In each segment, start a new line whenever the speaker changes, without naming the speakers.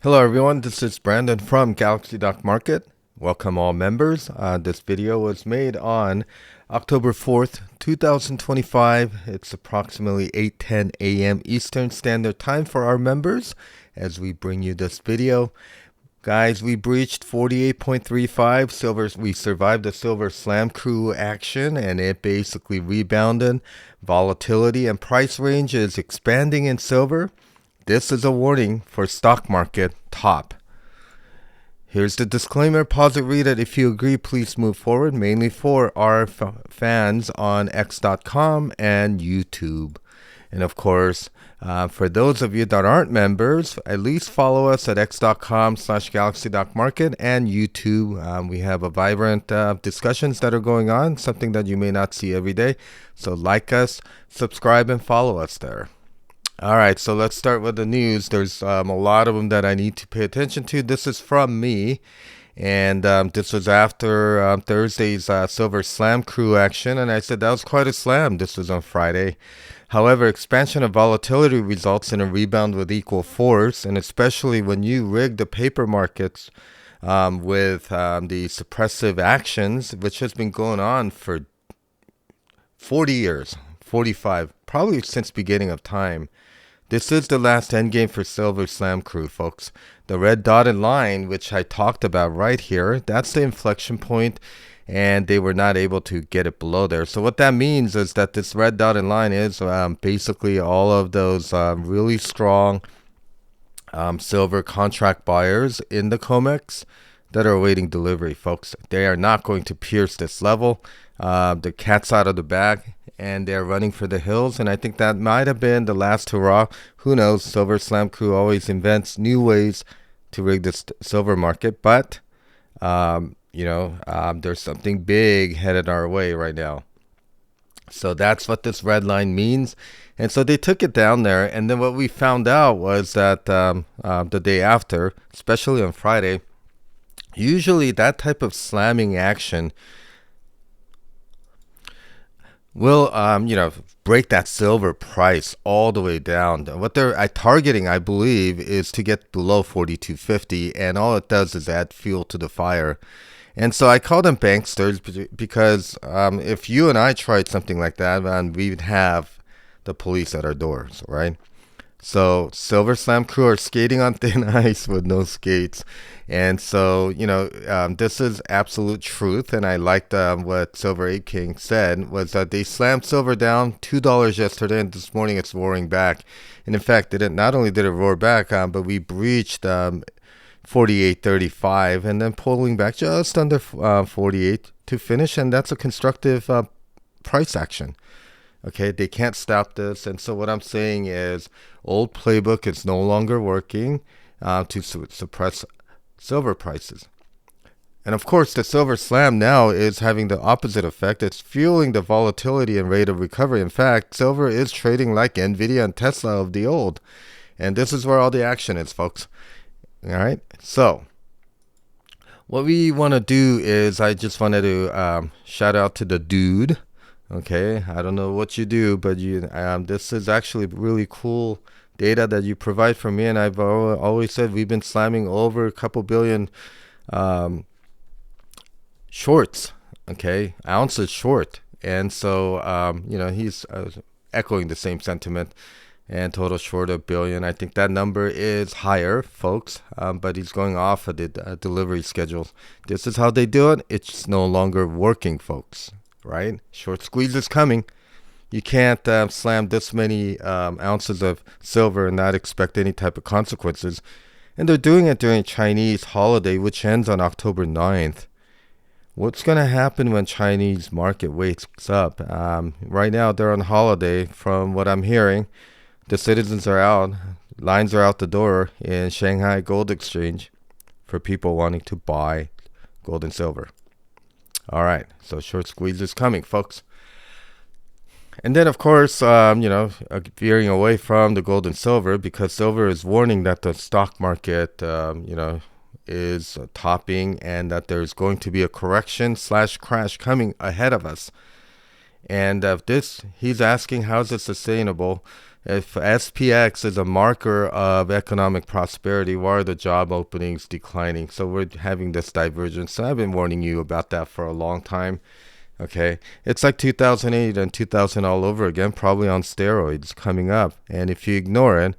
Hello everyone, this is Brandon from Galaxy Stock Market. Welcome all members. This video was made on October 4th, 2025. It's approximately 8:10 a.m. Eastern Standard Time for our members as we bring you this video. Guys, we breached 48.35 silver. We survived the silver slam crew action and it basically rebounded. Volatility and price range is expanding in silver. This is a warning for stock market top. Here's the disclaimer. Pause it, read it. If you agree, please move forward. Mainly for our fans on x.com and YouTube. And of course, for those of you that aren't members, at least follow us at x.com/galaxy.market and YouTube. We have a vibrant discussions that are going on, something that you may not see every day. So like us, subscribe, and follow us there. All right, so let's start with the news. There's a lot of them that I need to pay attention to. This is from me, and this was after Thursday's Silver Slam Crew action, and I said that was quite a slam. This was on Friday. However, expansion of volatility results in a rebound with equal force, and especially when you rig the paper markets with the suppressive actions, which has been going on for 40 years, 45, probably since beginning of time. This is the last endgame for Silver Slam Crew, folks. The red dotted line, which I talked about right here, that's the inflection point, and they were not able to get it below there. So what that means is that this red dotted line is basically all of those really strong silver contract buyers in the COMEX that are awaiting delivery, folks. They are not going to pierce this level. The cat's out of the bag, and they're running for the hills, and I think that might have been the last hurrah. Who knows? Silver Slam Crew always invents new ways to rig the silver market, but there's something big headed our way right now. So that's what this red line means, and so they took it down there, and then what we found out was that the day after, especially on Friday, usually that type of slamming action will break that silver price all the way down. What they're targeting, I believe, is to get below 42.50, and all it does is add fuel to the fire. And so I call them banksters because if you and I tried something like that, we'd have the police at our doors, right? So Silver Slam Crew are skating on thin ice with no skates. And so, this is absolute truth. And I liked what Silver 8 King said was that they slammed silver down $2 yesterday, and this morning it's roaring back. And in fact, not only did it roar back, but we breached 48.35 and then pulling back just under 48 to finish. And that's a constructive price action. Okay, they can't stop this. And so what I'm saying is old playbook is no longer working to suppress silver prices. And of course, the silver slam now is having the opposite effect. It's fueling the volatility and rate of recovery. In fact, silver is trading like Nvidia and Tesla of the old. And this is where all the action is, folks. All right, so what we want to do is I just wanted to shout out to the dude. Okay, I don't know what you do, but this is actually really cool data that you provide for me, and I've always said we've been slamming over a couple billion shorts, okay, ounces short, and so he's echoing the same sentiment, and total short $1 billion. I think that number is higher, folks, but he's going off of the delivery schedules. This is how they do it. It's no longer working, folks. Right? Short squeeze is coming. You can't slam this many ounces of silver and not expect any type of consequences. And they're doing it during Chinese holiday, which ends on October 9th. What's going to happen when Chinese market wakes up? Right now, they're on holiday. From what I'm hearing, the citizens are out. Lines are out the door in Shanghai Gold Exchange for people wanting to buy gold and silver. All right, so short squeeze is coming, folks. And then, of course, veering away from the gold and silver, because silver is warning that the stock market, is topping and that there's going to be a correction/crash coming ahead of us. And he's asking, how is it sustainable? If SPX is a marker of economic prosperity, why are the job openings declining? So we're having this divergence. So I've been warning you about that for a long time. Okay, it's like 2008 and 2000 all over again, probably on steroids coming up. And if you ignore it,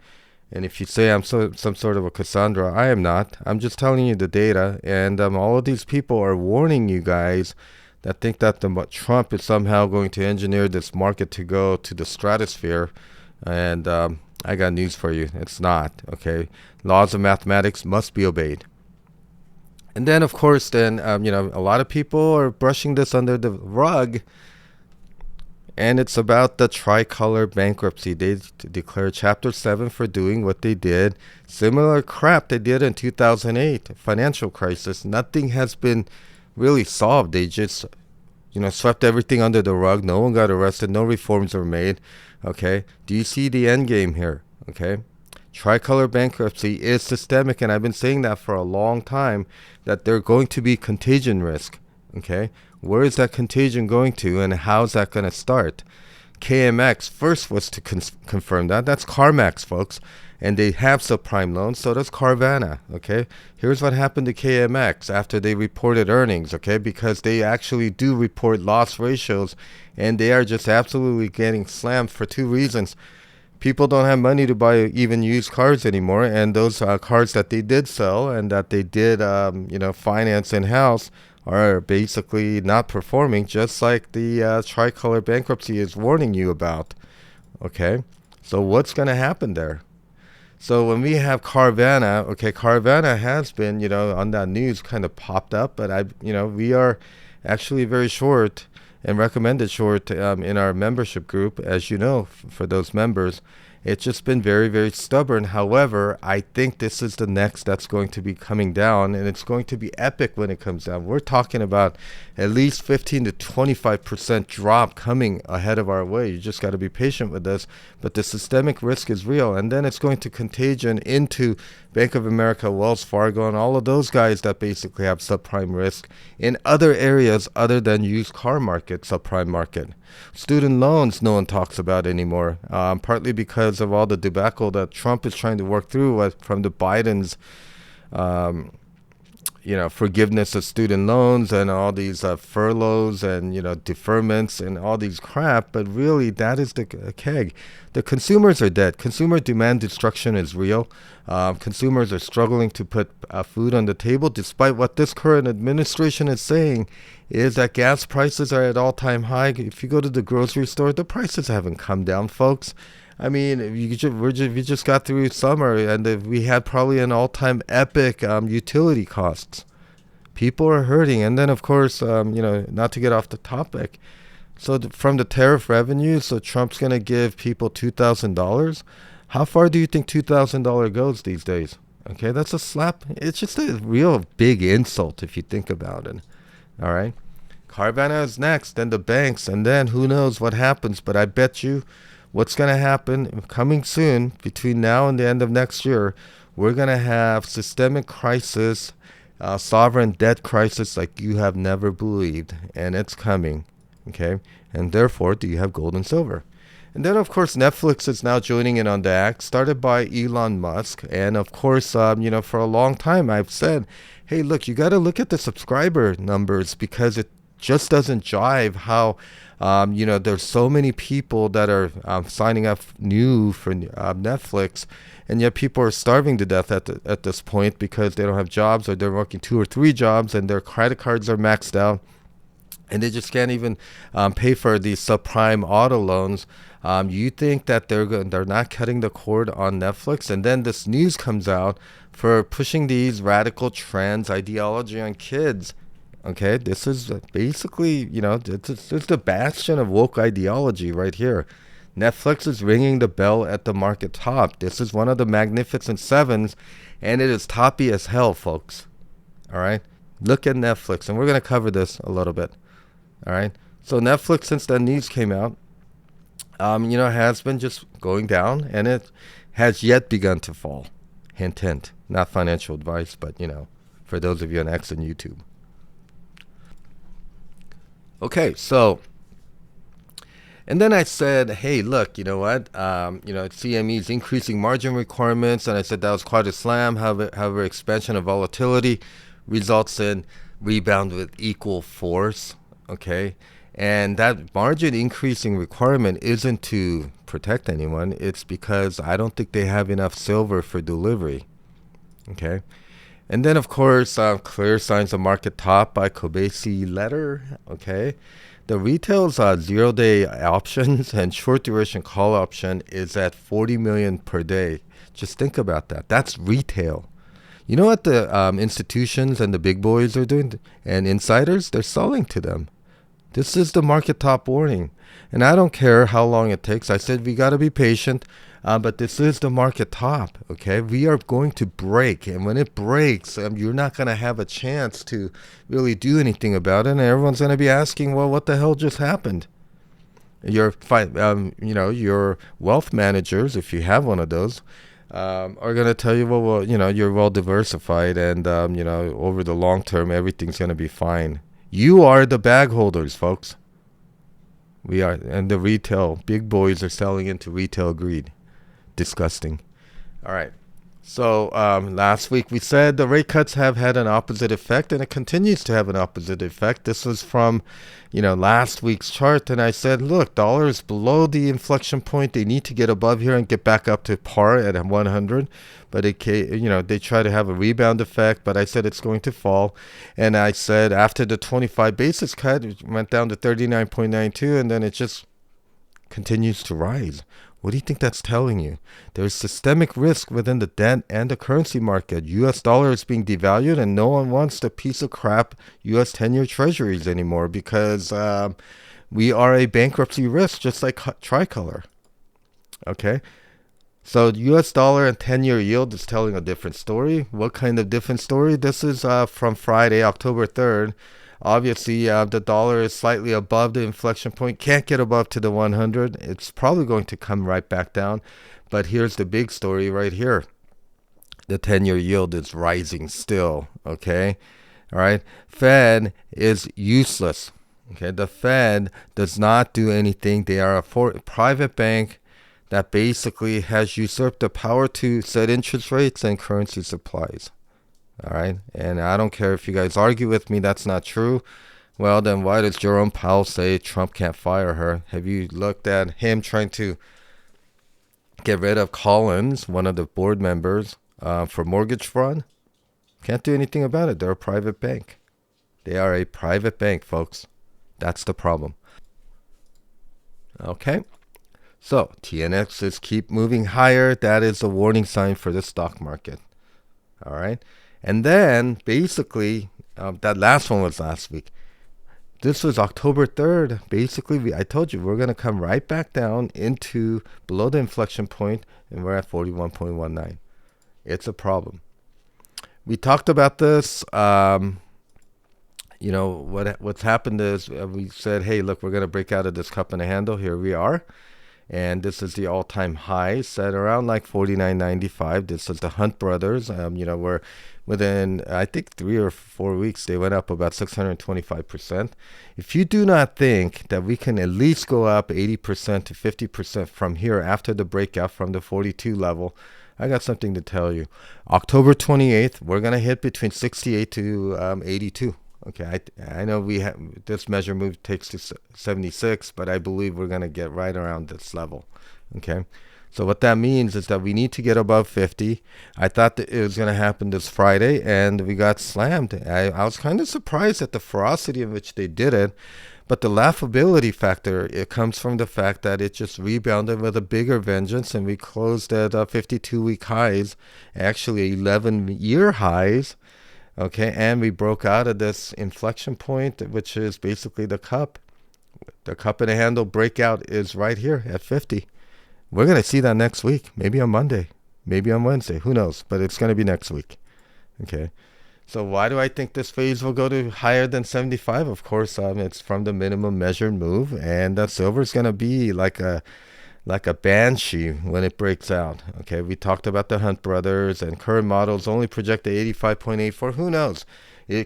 and if you say I'm some sort of a Cassandra, I am not. I'm just telling you the data. And all of these people are warning you guys that think that Trump is somehow going to engineer this market to go to the stratosphere. And I got news for you. It's not. Okay, laws of mathematics must be obeyed. And then, of course, a lot of people are brushing this under the rug. And it's about the tricolor bankruptcy. They declared Chapter 7 for doing what they did. Similar crap they did in 2008, financial crisis. Nothing has been really solved. They just, swept everything under the rug. No one got arrested. No reforms were made. Okay. Do you see the end game here? Okay. Tricolor bankruptcy is systemic, and I've been saying that for a long time, that there's going to be contagion risk. Okay, where is that contagion going to, and how's that going to start? KMX first was to confirm that. That's CarMax, folks, and they have subprime loans. So does Carvana. Okay, here's what happened to KMX after they reported earnings. Okay, because they actually do report loss ratios, and they are just absolutely getting slammed for two reasons. People don't have money to buy even used cars anymore, and those cars that they did sell and that they did, finance in-house are basically not performing, just like the tricolor bankruptcy is warning you about. Okay, so what's going to happen there? So when we have Carvana, Carvana has been, on that news kind of popped up, but we are actually very short and recommended short in our membership group, as you know, for those members. It's just been very, very stubborn. However, I think this is the next that's going to be coming down, and it's going to be epic when it comes down. We're talking about at least 15 to 25% drop coming ahead of our way. You just got to be patient with this. But the systemic risk is real, and then it's going to contagion into Bank of America, Wells Fargo, and all of those guys that basically have subprime risk in other areas other than used car market, subprime market. Student loans, no one talks about anymore, partly because of all the debacle that Trump is trying to work through from the Biden's, forgiveness of student loans and all these furloughs and, deferments and all these crap. But really, that is the keg. The consumers are dead. Consumer demand destruction is real. Consumers are struggling to put food on the table, despite what this current administration is saying is that gas prices are at all-time high. If you go to the grocery store, the prices haven't come down, folks. I mean, we just got through summer, and we had probably an all-time epic utility costs. People are hurting. And then, of course, not to get off the topic, so from the tariff revenue, so Trump's going to give people $2,000. How far do you think $2,000 goes these days? Okay, that's a slap. It's just a real big insult if you think about it. All right. Carvana is next, then the banks, and then who knows what happens. But I bet you what's going to happen coming soon, between now and the end of next year, we're going to have systemic crisis, sovereign debt crisis like you have never believed. And it's coming. Okay. And therefore, do you have gold and silver? And then, of course, Netflix is now joining in on the act, started by Elon Musk. And, of course, for a long time, I've said, hey, look, you got to look at the subscriber numbers, because it just doesn't jive how, there's so many people that are signing up new for Netflix. And yet people are starving to death at this point because they don't have jobs, or they're working 2 or 3 jobs, and their credit cards are maxed out. And they just can't even pay for these subprime auto loans. You think that they're not cutting the cord on Netflix? And then this news comes out for pushing these radical trans ideology on kids. Okay, this is basically, this is the bastion of woke ideology right here. Netflix is ringing the bell at the market top. This is one of the magnificent sevens, and it is toppy as hell, folks. All right, look at Netflix, and we're going to cover this a little bit. All right. So Netflix, since the news came out, has been just going down, and it has yet begun to fall. Hint, hint. Not financial advice, but, for those of you on X and YouTube. Okay, so And then I said, hey, look, you know what? CME's increasing margin requirements, and I said that was quite a slam. However, expansion of volatility results in rebound with equal force. Okay, and that margin increasing requirement isn't to protect anyone. It's because I don't think they have enough silver for delivery. Okay. And then, of course, clear signs of market top by Kobeissi letter. Okay. The retail's 0-day options and short duration call option is at 40 million per day. Just think about that. That's retail. You know what the institutions and the big boys are doing? And insiders, they're selling to them. This is the market top warning. And I don't care how long it takes. I said we got to be patient. But this is the market top, okay? We are going to break. And when it breaks, you're not going to have a chance to really do anything about it. And everyone's going to be asking, well, what the hell just happened? Your wealth managers, if you have one of those, are going to tell you, well, you're well diversified. And, over the long term, everything's going to be fine. You are the bag holders, folks. We are. And the retail, big boys are selling into retail greed. Disgusting. All right. So last week we said the rate cuts have had an opposite effect, and it continues to have an opposite effect. This was from, last week's chart, and I said, look, dollar is below the inflection point. They need to get above here and get back up to par at 100. But they try to have a rebound effect, but I said it's going to fall. And I said after the 25 basis cut, it went down to 39.92, and then it just continues to rise. What do you think that's telling you? There's systemic risk within the debt and the currency market. U.S. dollar is being devalued, and no one wants the piece of crap U.S. 10-year treasuries anymore because we are a bankruptcy risk, just like Tricolor. Okay? So U.S. dollar and 10-year yield is telling a different story. What kind of different story? This is from Friday, October 3rd. Obviously, the dollar is slightly above the inflection point. Can't get above to the 100. It's probably going to come right back down. But here's the big story right here. The 10-year yield is rising still, okay? All right? Fed is useless, okay? The Fed does not do anything. They are a private bank that basically has usurped the power to set interest rates and currency supplies. All right. And I don't care if you guys argue with me, that's not true. Well, then why does Jerome Powell say Trump can't fire her? Have you looked at him trying to get rid of Collins, one of the board members, for mortgage fraud? Can't do anything about it. They're a private bank. They are a private bank, folks. That's the problem. Okay. So TNXs keep moving higher. That is a warning sign for the stock market. All right. And then, basically, that last one was last week. This was October 3rd. Basically, I told you we're going to come right back down into below the inflection point, and we're at 41.19. It's a problem. We talked about this. What's happened is we said, hey, look, we're going to break out of this cup and a handle. Here we are. And this is the all-time high set around like 49.95. This is the Hunt brothers. We're within, I think, 3 or 4 weeks, they went up about 625%. If you do not think that we can at least go up 80% to 50% from here after the breakout from the 42 level, I got something to tell you. October 28th, we're going to hit between 68 to 82. Okay, I know this measure move takes to 76, but I believe we're going to get right around this level. Okay, so what that means is that we need to get above 50. I thought that it was going to happen this Friday, and we got slammed. I was kind of surprised at the ferocity in which they did it, but the laughability factor, it comes from the fact that it just rebounded with a bigger vengeance, and we closed at 52-week highs, actually 11-year highs. Okay, and we broke out of this inflection point, which is basically the cup. The cup and a handle breakout is right here at 50. We're going to see that next week, maybe on Monday, maybe on Wednesday, who knows, but it's going to be next week. Okay, so why do I think this phase will go to higher than 75? Of course, it's from the minimum measured move, and that silver is going to be like a banshee when it breaks out. Okay, we talked about the Hunt brothers, and current models only project the 85.84. Who knows?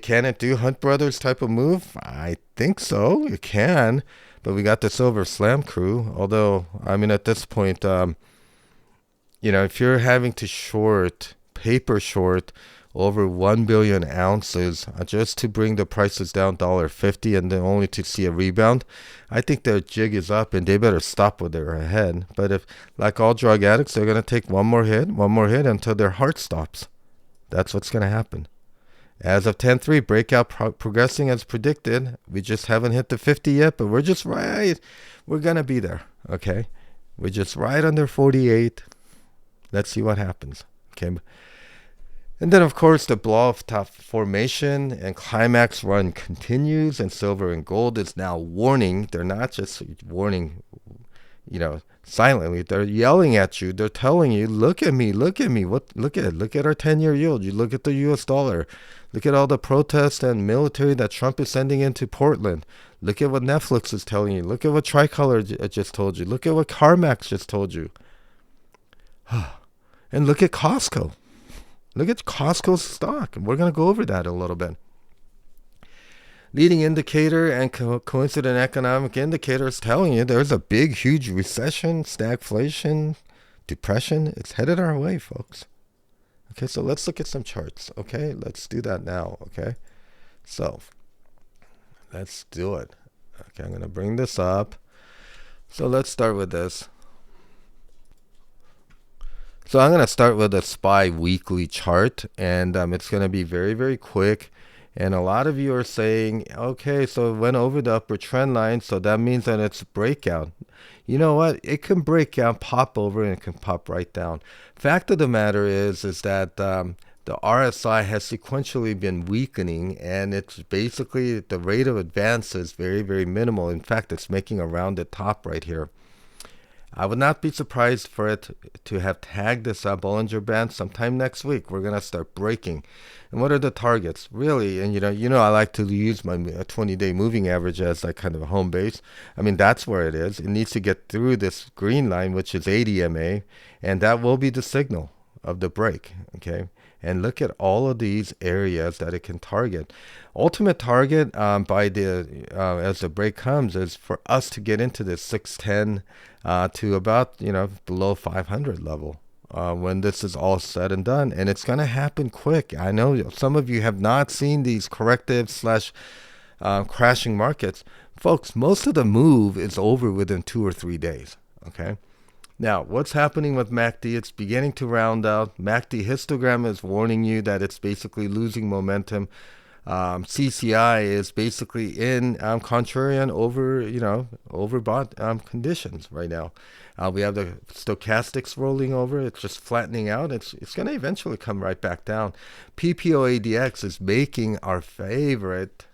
Can it do Hunt brothers type of move? I think so. It can, But we got the silver slam crew. Although, I mean, at this point, if you're having to paper short over 1 billion ounces just to bring the prices down $1.50 and then only to see a rebound, I think their jig is up and they better stop what they're ahead. But if, like all drug addicts, they're going to take one more hit until their heart stops. That's what's going to happen. As of 10-3, breakout progressing as predicted. We just haven't hit the 50 yet, but we're just right. We're going to be there, okay? We're just right under 48. Let's see what happens, okay? And then, of course, the blow-off top formation and climax run continues, and silver and gold is now warning. They're not just warning, silently. They're yelling at you. They're telling you, look at me. Look at our 10-year yield. You look at the U.S. dollar. Look at all the protests and military that Trump is sending into Portland. Look at what Netflix is telling you. Look at what Tricolor just told you. Look at what CarMax just told you. And look at Costco. Look at Costco's stock. We're going to go over that a little bit. Leading indicator and coincident economic indicators telling you there's a big, huge recession, stagflation, depression. It's headed our way, folks. Okay, so let's look at some charts. Okay, let's do that now. Okay, so let's do it. Okay, I'm going to bring this up. So let's start with this. So I'm going to start with a SPY weekly chart, and it's going to be very, very quick. And a lot of you are saying, okay, so it went over the upper trend line, so that means that it's a breakout. You know what? It can break out, pop over, and it can pop right down. Fact of the matter is that the RSI has sequentially been weakening, and it's basically the rate of advance is very, very minimal. In fact, it's making a rounded top right here. I would not be surprised for it to have tagged this Bollinger Band sometime next week. We're going to start breaking. And what are the targets? Really, and I like to use my 20-day moving average as like kind of a home base. I mean, that's where it is. It needs to get through this green line, which is 80 MA, and that will be the signal of the break, okay? And look at all of these areas that it can target. Ultimate target as the break comes is for us to get into this 610 to about below 500 level when this is all said and done, and it's going to happen quick. I know some of you have not seen these corrective / crashing markets, folks. Most of the move is over within 2 or 3 days. Okay. Now, what's happening with MACD? It's beginning to round out. MACD histogram is warning you that it's basically losing momentum. CCI is basically in contrarian overbought conditions right now. We have the stochastics rolling over. It's just flattening out. It's going to eventually come right back down. PPO-ADX is making our favorite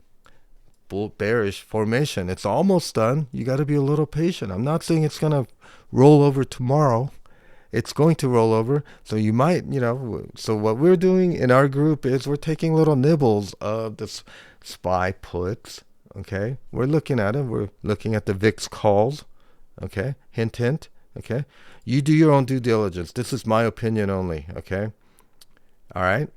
bearish formation. It's almost done. You got to be a little patient. I'm not saying it's going to roll over tomorrow. It's going to roll over. So you might, so what we're doing in our group is we're taking little nibbles of the SPY puts. Okay. We're looking at it. We're looking at the VIX calls. Okay. Hint, hint. Okay. You do your own due diligence. This is my opinion only. Okay. All right.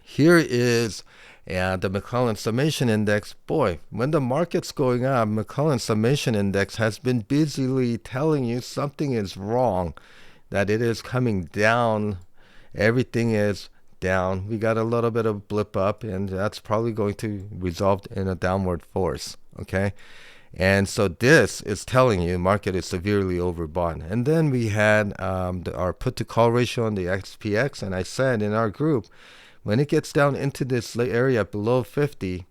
Here is the McClellan Summation Index. Boy, when the market's going up, McClellan Summation Index has been busily telling you something is wrong, that it is coming down. Everything is down. We got a little bit of blip up, and that's probably going to result in a downward force. Okay. And so this is telling you market is severely overbought. And then we had our put to call ratio on the XPX, and I said in our group, when it gets down into this area below 50,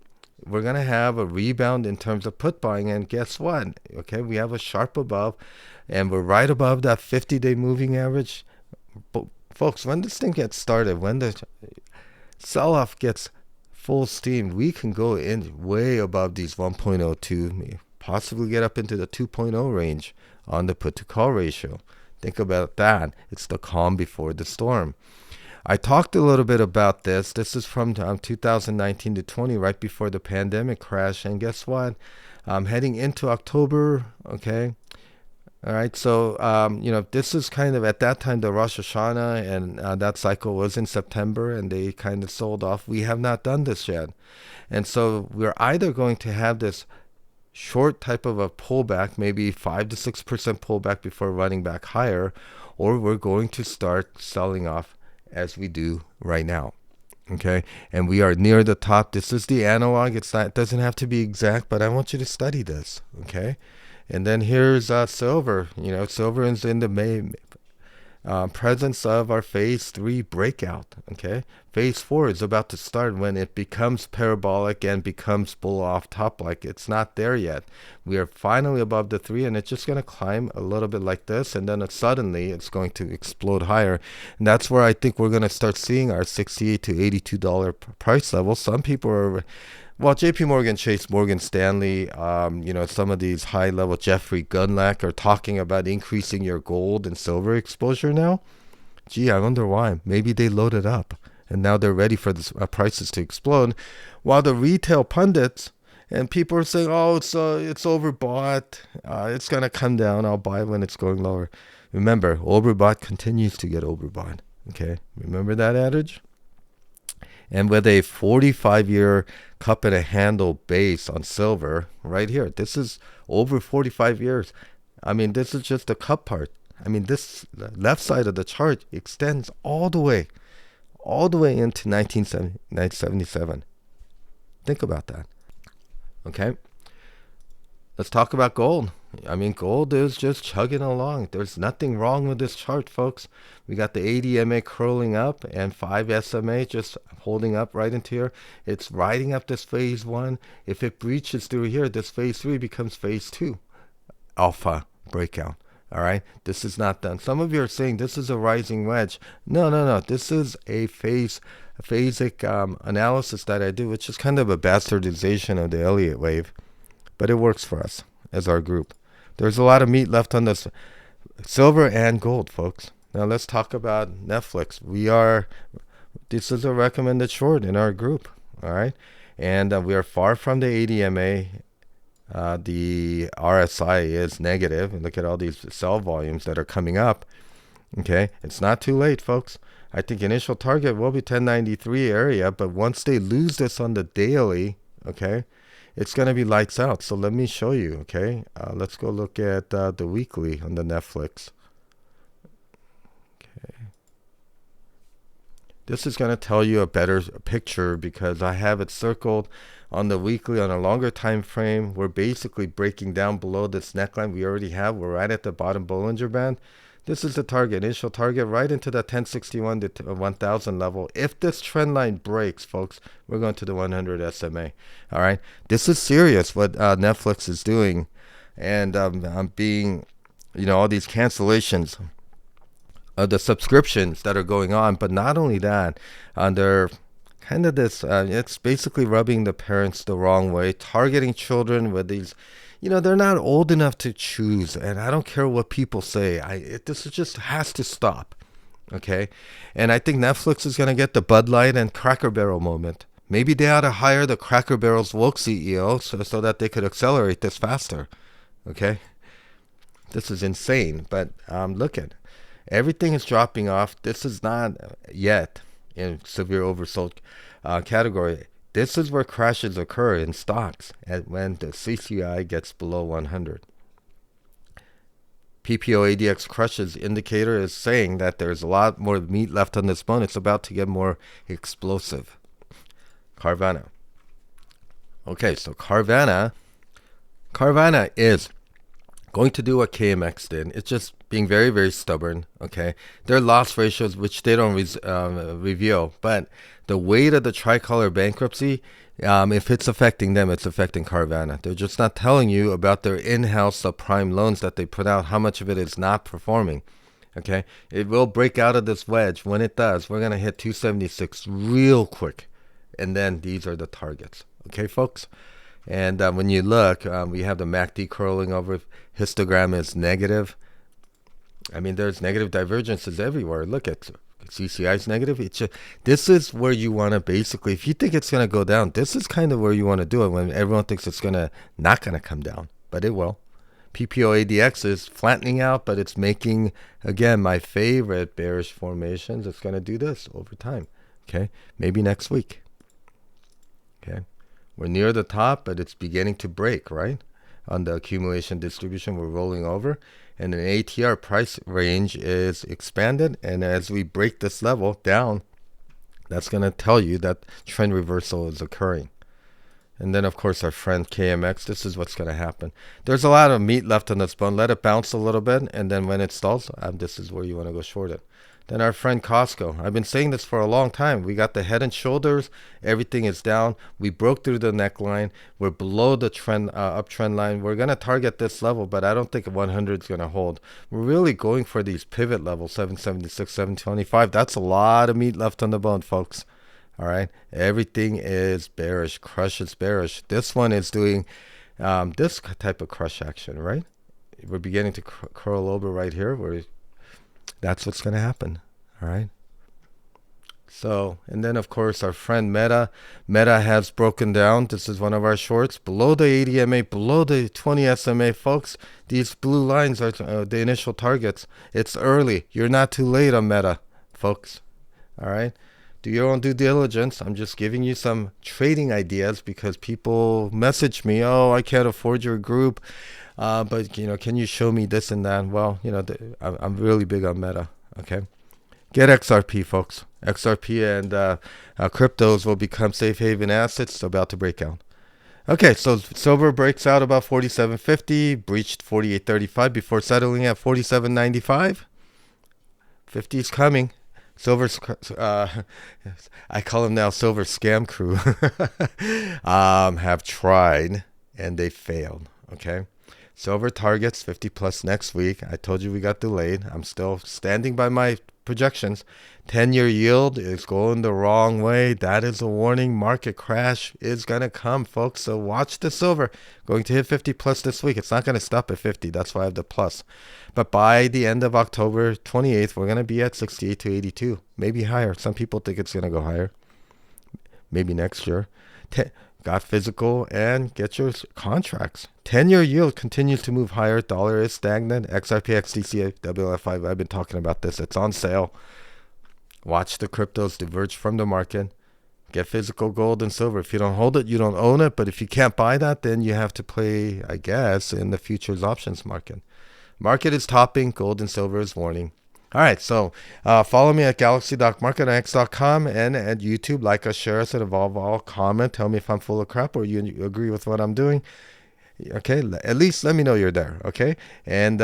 we're going to have a rebound in terms of put buying. And guess what? Okay, we have a sharp above, and we're right above that 50-day moving average. But folks, when this thing gets started, when the sell-off gets full steam, we can go in way above these 1.02, possibly get up into the 2.0 range on the put to call ratio. Think about that. It's the calm before the storm. I talked a little bit about this. This is from 2019 to 20, right before the pandemic crash. And guess what? Heading into October, okay? All right, so, this is kind of at that time, the Rosh Hashanah, and that cycle was in September, and they kind of sold off. We have not done this yet. And so we're either going to have this short type of a pullback, maybe 5 to 6% pullback before running back higher, or we're going to start selling off as we do right now. Okay, and we are near the top. This is the analog. It doesn't have to be exact, but I want you to study this. Okay, and then here's silver. Silver is in the presence of our phase 3 breakout. Okay, phase 4 is about to start when it becomes parabolic and becomes bull off top. Like, it's not there yet. We are finally above the 3, and it's just going to climb a little bit like this, and then suddenly it's going to explode higher. And that's where I think we're going to start seeing our $68 to $82 price level. Some people are, well, JP Morgan Chase, Morgan Stanley, some of these high-level Jeffrey Gundlach are talking about increasing your gold and silver exposure now. Gee, I wonder why. Maybe they loaded up, and now they're ready for the prices to explode. While the retail pundits and people are saying, oh, it's overbought. It's going to come down. I'll buy it when it's going lower. Remember, overbought continues to get overbought. Okay, remember that adage? And with a 45-year cup and a handle base on silver right here, this is over 45 years. I mean, this is just the cup part. I mean, this left side of the chart extends all the way into 1977. Think about that. Okay, let's talk about gold. I mean, gold is just chugging along. There's nothing wrong with this chart, folks. We got the 80 MA curling up and 5 SMA just holding up right into here. It's riding up this phase 1. If it breaches through here, this phase 3 becomes phase 2 alpha breakout. All right, this is not done. Some of you are saying this is a rising wedge. No. This is a phasic analysis that I do, which is kind of a bastardization of the Elliott wave, but it works for us as our group. There's a lot of meat left on this silver and gold, folks. Now let's talk about NFLX. This is a recommended short in our group. All right, and we are far from the 80 MA. The RSI is negative, and look at all these sell volumes that are coming up. Okay, it's not too late, folks. I think initial target will be 1093 area, but once they lose this on the daily, okay, it's going to be lights out. So let me show you. Okay, let's go look at the weekly on the NFLX. Okay, this is going to tell you a better picture because I have it circled on the weekly. On a longer time frame, we're basically breaking down below this neckline we already have. We're right at the bottom Bollinger Band. This is the target, initial target, right into the 1061 to 1000 level. If this trend line breaks, folks, we're going to the 100 SMA. All right, this is serious what NFLX is doing, and I'm being, all these cancellations of the subscriptions that are going on. But not only that, they're kind of this, it's basically rubbing the parents the wrong way, targeting children with these, they're not old enough to choose. And I don't care what people say. This just has to stop. Okay. And I think NFLX is going to get the Bud Light and Cracker Barrel moment. Maybe they ought to hire the Cracker Barrel's woke CEO so that they could accelerate this faster. Okay. This is insane. But look at everything is dropping off. This is not yet in severe oversold category. This is where crashes occur in stocks when the CCI gets below 100. PPO ADX crushes indicator is saying that there's a lot more meat left on this bone. It's about to get more explosive. Carvana. Okay, so Carvana is going to do what KMX did. It's just being very, very stubborn. Okay, their loss ratios, which they don't reveal, but the weight of the Tricolor bankruptcy, if it's affecting them, it's affecting Carvana. They're just not telling you about their in-house subprime loans that they put out, how much of it is not performing. Okay, it will break out of this wedge. When it does, we're going to hit 276 real quick. And then these are the targets. Okay, folks? And when you look, we have the MACD curling over. Histogram is negative. I mean, there's negative divergences everywhere. Look at CCI is negative. This is where you want to basically, if you think it's going to go down, this is kind of where you want to do it when everyone thinks it's not going to come down, but it will. PPO ADX is flattening out, but it's making, again, my favorite bearish formations. It's going to do this over time. Okay, maybe next week. Okay, we're near the top, but it's beginning to break, right? on the accumulation distribution. We're rolling over, and an ATR price range is expanded. And as we break this level down, that's going to tell you that trend reversal is occurring. And then, of course, our friend KMX, this is what's going to happen. There's a lot of meat left on this bone. Let it bounce a little bit, and then when it stalls, this is where you want to go short it. Then our friend Costco. I've been saying this for a long time. We got the head and shoulders. Everything is down. We broke through the neckline. We're below the trend uptrend line. We're going to target this level, but I don't think 100 is going to hold. We're really going for these pivot levels, 776, 725. That's a lot of meat left on the bone, folks. All right, everything is bearish. Crush is bearish. This one is doing this type of crush action, right? We're beginning to curl over right here. That's what's going to happen. All right. So, and then of course our friend Meta has broken down. This is one of our shorts below the 80 MA, below the 20 SMA, folks. These blue lines are the initial targets. It's early. You're not too late on Meta, folks. All right. Do your own due diligence. I'm just giving you some trading ideas because people message me, oh, I can't afford your group, but can you show me this and that? Well, I'm really big on Meta. Okay, get XRP, folks. XRP and cryptos will become safe haven assets. It's about to break out. Okay, so silver breaks out about 47.50, breached 48.35 before settling at 47.95. 50 is coming. Silver's, I call them now Silver Scam Crew, have tried and they failed. Okay, silver targets 50 plus next week. I told you we got delayed. I'm still standing by my projections. 10-year yield is going the wrong way. That is a warning. Market crash is going to come, folks. So watch the silver going to hit 50 plus this week. It's not going to stop at 50. That's why I have the plus. But by the end of October 28th, we're going to be at 68 to 82, maybe higher. Some people think it's going to go higher. Maybe next year. Got physical and get your contracts. 10-year yield continues to move higher. Dollar is stagnant. XRP, XDC, WLF5. I've been talking about this. It's on sale. Watch the cryptos diverge from the market. Get physical gold and silver. If you don't hold it, you don't own it. But if you can't buy that, then you have to play, I guess, in the futures options market. Market is topping. Gold and silver is warning. All right, so follow me at galaxy.market on x.com and at YouTube. Like us, share us, and evolve all. Comment. Tell me if I'm full of crap or you agree with what I'm doing. Okay, at least let me know you're there. Okay, and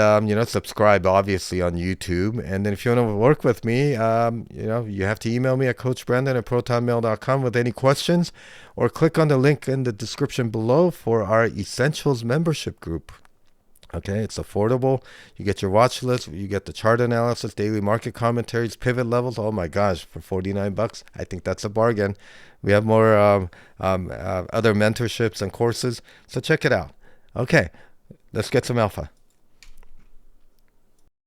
subscribe obviously on YouTube. And then if you want to work with me, you have to email me at coachbrandon@protonmail.com with any questions, or click on the link in the description below for our Essentials membership group. Okay, it's affordable. You get your watch list, you get the chart analysis, daily market commentaries, pivot levels. Oh my gosh, for $49, I think that's a bargain. We have more other mentorships and courses, so check it out. Okay, let's get some alpha.